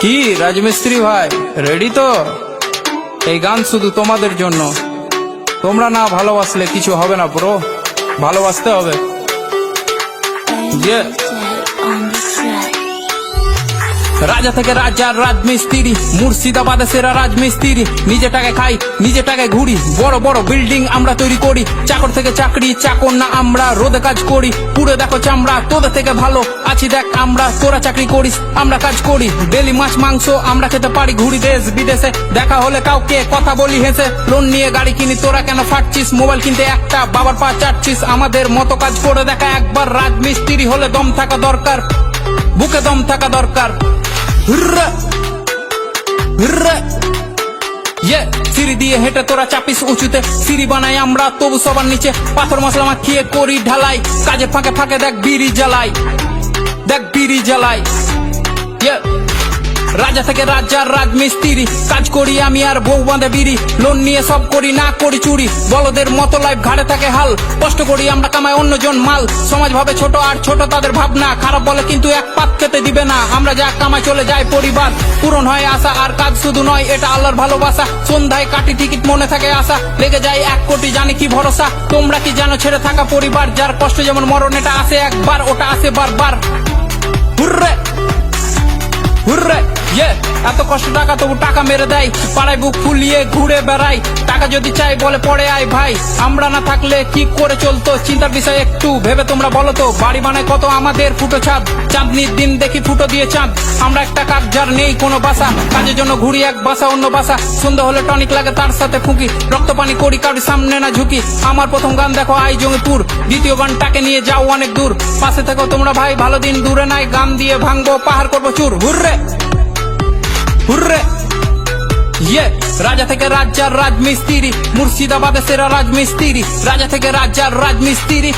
কি রাজমিস্ত্রি ভাই, রেডি তো? এই গান শুধু তোমাদের জন্য। তোমরা না ভালোবাসলে কিছু হবে না ব্রো, ভালোবাসতে হবে। যে রাজা থেকে রাজা, রাজমিস্ত্রি, মুর্শিদাবাদে সেরা রাজমিস্ত্রি। নিজে টাকায় খাই, নিজে টাকায় ঘুরি, বড় বড় বিল্ডিং আমরা তৈরি করি। চাকর থেকে চাকরি, চাকর না আমরা, রোদে কাজ করি, পুরো দেখো চামড়া। তোদের থেকে ভালো আছি দেখ আমরা, তোরা চাকরি করিস আমরা কাজ করি। ডেলি মাছ মাংস আমরা খেতে পারি, ঘুরি দেশ বিদেশে। দেখা হলে কাউকে কথা বলি হেসে, লোন নিয়ে গাড়ি কিনি, তোরা কেন ফাটছিস? মোবাইল কিনতে একটা বাবার পা চাটছিস। আমাদের মতো কাজ করে দেখা একবার, রাজমিস্ত্রি হলে দম থাকা দরকার, বুকে দম থাকা দরকার। হুররা হুররা, সিঁড়ি দিয়ে হেঁটে তোরা চাপিস উঁচুতে, সিঁড়ি বানাই আমরা তবু সবার নিচে। পাথর মশলা মাখিয়ে করি ঢালাই, কাজে ফাঁকে ফাঁকে দেখ বিড়ি জ্বালাই, দেখ বিড়ি জ্বালাই। রাজা থেকে রাজা, রাজমিস্ত্রি, কাজ করি আমি আর বউ বাঁধে বিড়ি। লোন নিয়ে সব করি, না করি চুরি, বলদের মতো লাইফ ঘাড়ে থাকে হাল। কষ্ট করি আমরা, কামাই অন্যজন মাল। সমাজ ভাবে ছোট আর ছোট তাদের ভাবনা, খারাপ বলে কিন্তু এক পাত খেতে দিবে না। আমরা যা কামাই চলে যায় পরিবার, পূরণ হয় আশা। আর কাজ শুধু নয়, এটা আল্লাহর ভালোবাসা। সন্ধ্যায় কাটি টিকিট, মনে থাকে আশা, লেগে যায় 1 কোটি, জানি কি ভরসা। তোমরা কি জানো ছেড়ে থাকা পরিবার, যার কষ্ট যেমন মরণ, এটা আসে একবার, ওটা আসে বারবার। হুররে হুররে, এত কষ্ট টাকা তবু টাকা মেরে দেয়, পাড়ায় বুক ফুলিয়ে ঘুরে বেড়াই। টাকা যদি চাই বলে পড়ে আয় ভাই, আমরা না থাকলে কি করে চলতো? চিন্তার বিষয় একটু ভেবে তোমরা বলো তো। বাড়ি বানায় কত আমাদের ফুটো ছাদ, চাঁদনির দিন দেখি ফুটো দিয়ে চাঁদ। আমরা একটা কাক যার নেই কোনো বাসা, কাজের জন্য ঘুরি এক বাসা অন্য বাসা। সন্ধ্যা হলে টনিক লাগে তার সাথে ফুঁকি, রক্ত পানি করি কারোর সামনে না ঝুঁকি। আমার প্রথম গান দেখো আই জঙ্গিপুর, দ্বিতীয় গানটাকে নিয়ে যাও অনেক দূর। পাশে থেকো তোমরা ভাই, ভালো দিন দূরে নাই। গান দিয়ে ভাঙবো পাহাড়, করবো চুর। হুররে হুররে, রাজা থেকে রাজা, রাজমিস্ত্রি, মুর্শিদাবাদে সেরা রাজমিস্ত্রি। রাজা থেকে রাজা, রাজমিস্ত্রি।